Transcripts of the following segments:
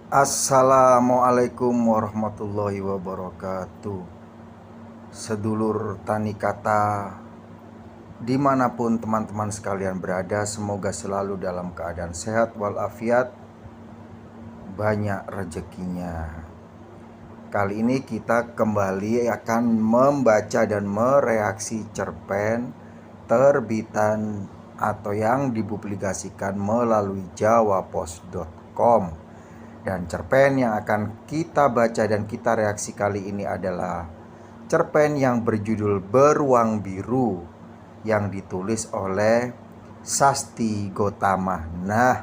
Assalamualaikum warahmatullahi wabarakatuh. Sedulur tani kata, dimanapun teman-teman sekalian berada, semoga selalu dalam keadaan sehat walafiat, banyak rezekinya. Kali ini kita kembali akan membaca dan mereaksi cerpen terbitan atau yang dipublikasikan melalui jawapos.com. Dan cerpen yang akan kita baca dan kita reaksi kali ini adalah cerpen yang berjudul Beruang Biru yang ditulis oleh Sasti Gotama. Nah,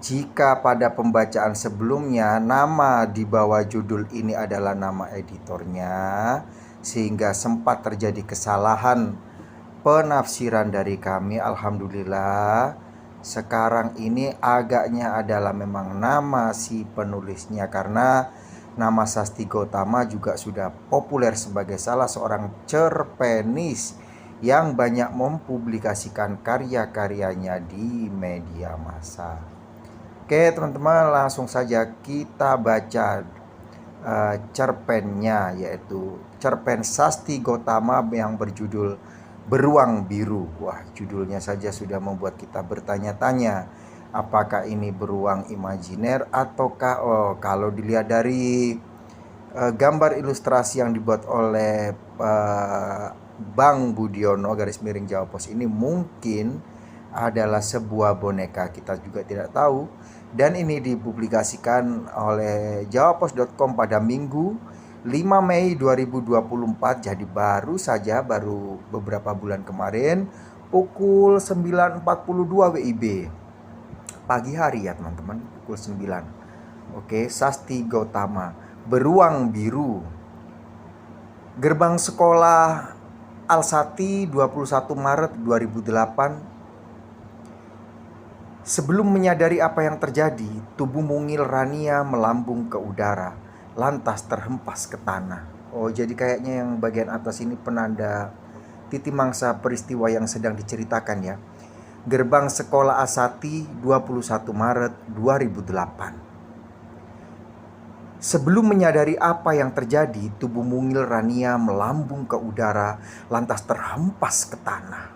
jika pada pembacaan sebelumnya nama di bawah judul ini adalah nama editornya, sehingga sempat terjadi kesalahan penafsiran dari kami, alhamdulillah sekarang ini agaknya adalah memang nama si penulisnya, karena nama Sasti Gotama juga sudah populer sebagai salah seorang cerpenis yang banyak mempublikasikan karya-karyanya di media massa. Oke teman-teman, langsung saja kita baca cerpennya, yaitu cerpen Sasti Gotama yang berjudul Beruang Biru. Wah, judulnya saja sudah membuat kita bertanya-tanya, apakah ini beruang imajiner ataukah kalau dilihat dari gambar ilustrasi yang dibuat oleh Bang Budiono garis miring Jawa Pos ini mungkin adalah sebuah boneka, kita juga tidak tahu. Dan ini dipublikasikan oleh jawapos.com pada Minggu 5 Mei 2024, jadi baru beberapa bulan kemarin, pukul 9.42 WIB pagi hari ya teman-teman, pukul 9. Oke, Sasti Gotama, Beruang Biru. Gerbang sekolah Alsati, 21 Maret 2008. Sebelum menyadari apa yang terjadi, tubuh mungil Rania melambung ke udara, lantas terhempas ke tanah. Oh, jadi kayaknya yang bagian atas ini penanda titi mangsa peristiwa yang sedang diceritakan ya. Gerbang sekolah Asati, 21 Maret 2008. Sebelum menyadari apa yang terjadi, tubuh mungil Rania melambung ke udara, lantas terhempas ke tanah.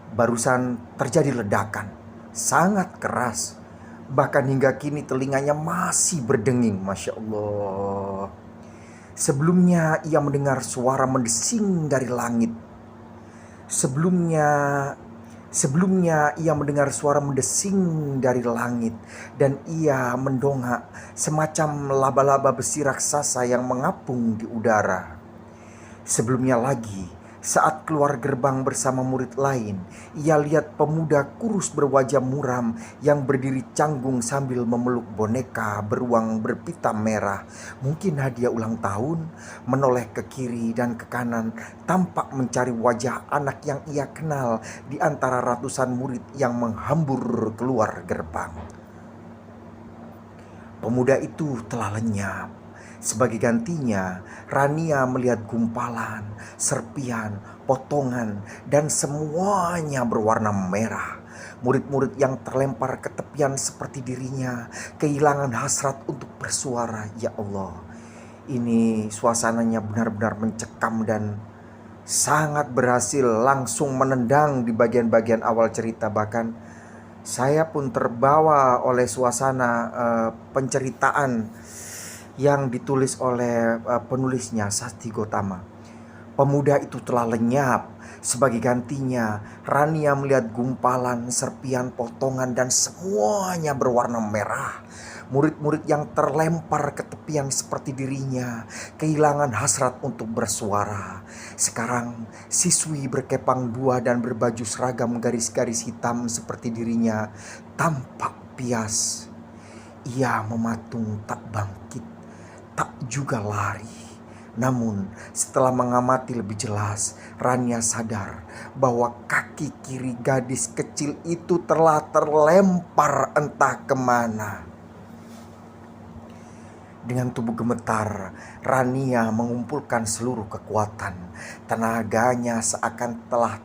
Barusan terjadi ledakan, sangat keras. Bahkan hingga kini telinganya masih berdenging, Masya Allah. Sebelumnya ia mendengar suara mendesing dari langit. Sebelumnya ia mendengar suara mendesing dari langit, dan ia mendongak semacam laba-laba besi raksasa yang mengapung di udara. Sebelumnya lagi, saat keluar gerbang bersama murid lain, ia lihat pemuda kurus berwajah muram yang berdiri canggung sambil memeluk boneka beruang berpita merah, mungkin hadiah ulang tahun. Menoleh ke kiri dan ke kanan, tampak mencari wajah anak yang ia kenal di antara ratusan murid yang menghambur keluar gerbang. Pemuda itu telah lenyap. Sebagai gantinya, Rania melihat gumpalan, serpian, potongan, dan semuanya berwarna merah. Murid-murid yang terlempar ke tepian seperti dirinya, kehilangan hasrat untuk bersuara. Ya Allah, ini suasananya benar-benar mencekam dan sangat berhasil langsung menendang di bagian-bagian awal cerita. Bahkan saya pun terbawa oleh suasana penceritaan yang ditulis oleh penulisnya, Sasti Gotama. Pemuda itu telah lenyap. Sebagai gantinya, Rania melihat gumpalan, serpian, potongan, dan semuanya berwarna merah. Murid-murid yang terlempar ke tepian seperti dirinya, kehilangan hasrat untuk bersuara. Sekarang siswi berkepang dua dan berbaju seragam garis-garis hitam seperti dirinya tampak pias. Ia mematung tak bangkit, tak juga lari. Namun setelah mengamati lebih jelas, Rania sadar bahwa kaki kiri gadis kecil itu telah terlempar entah kemana. Dengan tubuh gemetar, Rania mengumpulkan seluruh kekuatan. Tenaganya seakan telah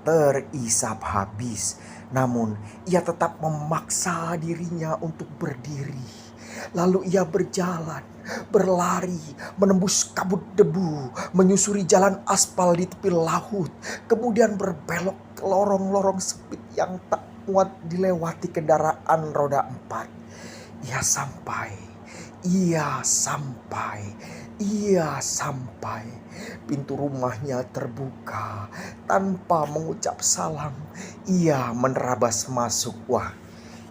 terisap habis. Namun ia tetap memaksa dirinya untuk berdiri. Lalu ia berjalan, berlari, menembus kabut debu, menyusuri jalan aspal di tepi laut, kemudian berbelok ke lorong-lorong sempit yang tak muat dilewati kendaraan roda 4. Ia sampai, ia sampai, ia sampai. Pintu rumahnya terbuka tanpa mengucap salam. Ia menerabas masuk. Wah,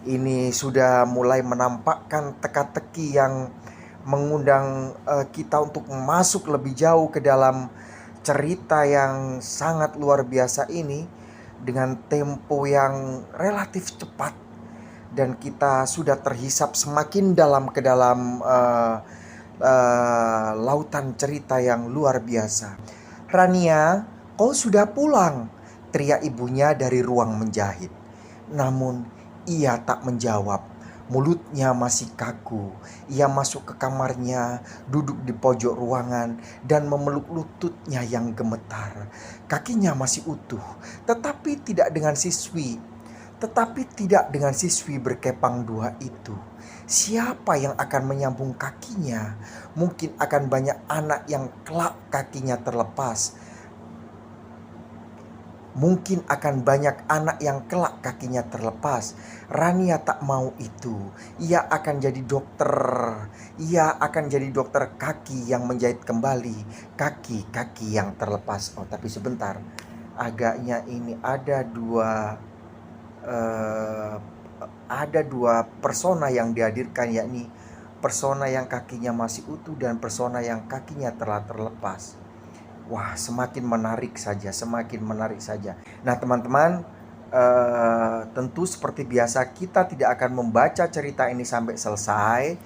ini sudah mulai menampakkan teka-teki yang mengundang kita untuk masuk lebih jauh ke dalam cerita yang sangat luar biasa ini dengan tempo yang relatif cepat, dan kita sudah terhisap semakin dalam ke dalam lautan cerita yang luar biasa. "Rania, kau sudah pulang?" teriak ibunya dari ruang menjahit. Namun ia tak menjawab. Mulutnya masih kaku. Ia masuk ke kamarnya, duduk di pojok ruangan dan memeluk lututnya yang gemetar. Kakinya masih utuh, tetapi tidak dengan siswi berkepang dua itu. Siapa yang akan menyambung kakinya? Mungkin akan banyak anak yang kelak kakinya terlepas. Rania tak mau itu. Ia akan jadi dokter kaki yang menjahit kembali kaki-kaki yang terlepas. Oh, tapi sebentar. Agaknya ini ada dua persona yang dihadirkan, yakni persona yang kakinya masih utuh dan persona yang kakinya telah terlepas. Wah, semakin menarik saja. Nah, teman-teman, tentu seperti biasa kita tidak akan membaca cerita ini sampai selesai.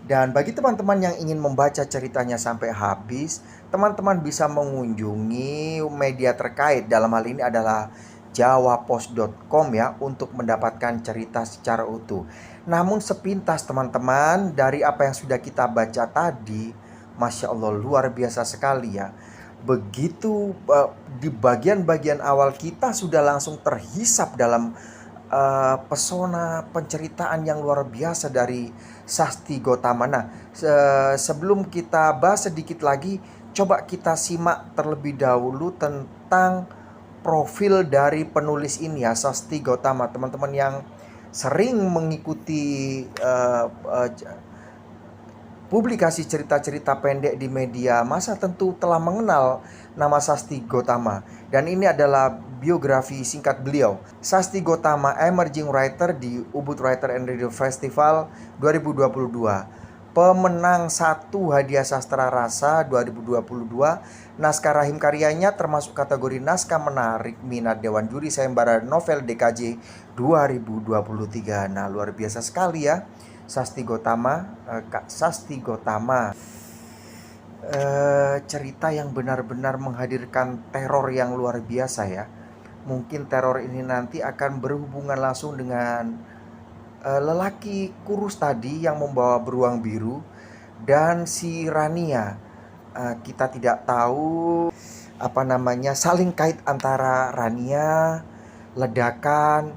Dan bagi teman-teman yang ingin membaca ceritanya sampai habis, teman-teman bisa mengunjungi media terkait. Dalam hal ini adalah jawapos.com ya, untuk mendapatkan cerita secara utuh. Namun sepintas teman-teman, dari apa yang sudah kita baca tadi, Masya Allah, luar biasa sekali ya. Begitu di bagian-bagian awal kita sudah langsung terhisap dalam pesona penceritaan yang luar biasa dari Sasti Gotama. Nah, sebelum kita bahas sedikit lagi, coba kita simak terlebih dahulu tentang profil dari penulis ini ya, Sasti Gotama. Teman-teman yang sering mengikuti publikasi cerita-cerita pendek di media massa tentu telah mengenal nama Sasti Gotama. Dan ini adalah biografi singkat beliau. Sasti Gotama, emerging writer di Ubud Writer and Radio Festival 2022. Pemenang 1 Hadiah Sastra Rasa 2022. Naskah rahim karyanya termasuk kategori naskah menarik minat Dewan Juri Sayembara Novel DKJ 2023. Nah, luar biasa sekali ya. Sasti Gotama, Kak Sasti Gotama, cerita yang benar-benar menghadirkan teror yang luar biasa ya. Mungkin teror ini nanti akan berhubungan langsung dengan lelaki kurus tadi yang membawa beruang biru dan si Rania. Kita tidak tahu saling kait antara Rania, ledakan,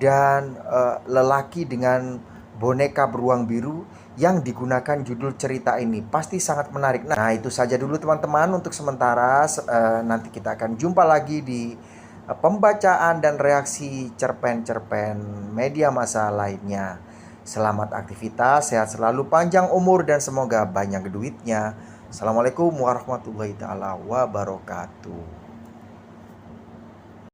dan lelaki dengan boneka beruang biru yang digunakan judul cerita ini. Pasti sangat menarik. Nah, itu saja dulu teman-teman untuk sementara. Nanti kita akan jumpa lagi di pembacaan dan reaksi cerpen-cerpen media massa lainnya. Selamat aktivitas, sehat selalu, panjang umur, dan semoga banyak duitnya. Assalamualaikum warahmatullahi wabarakatuh.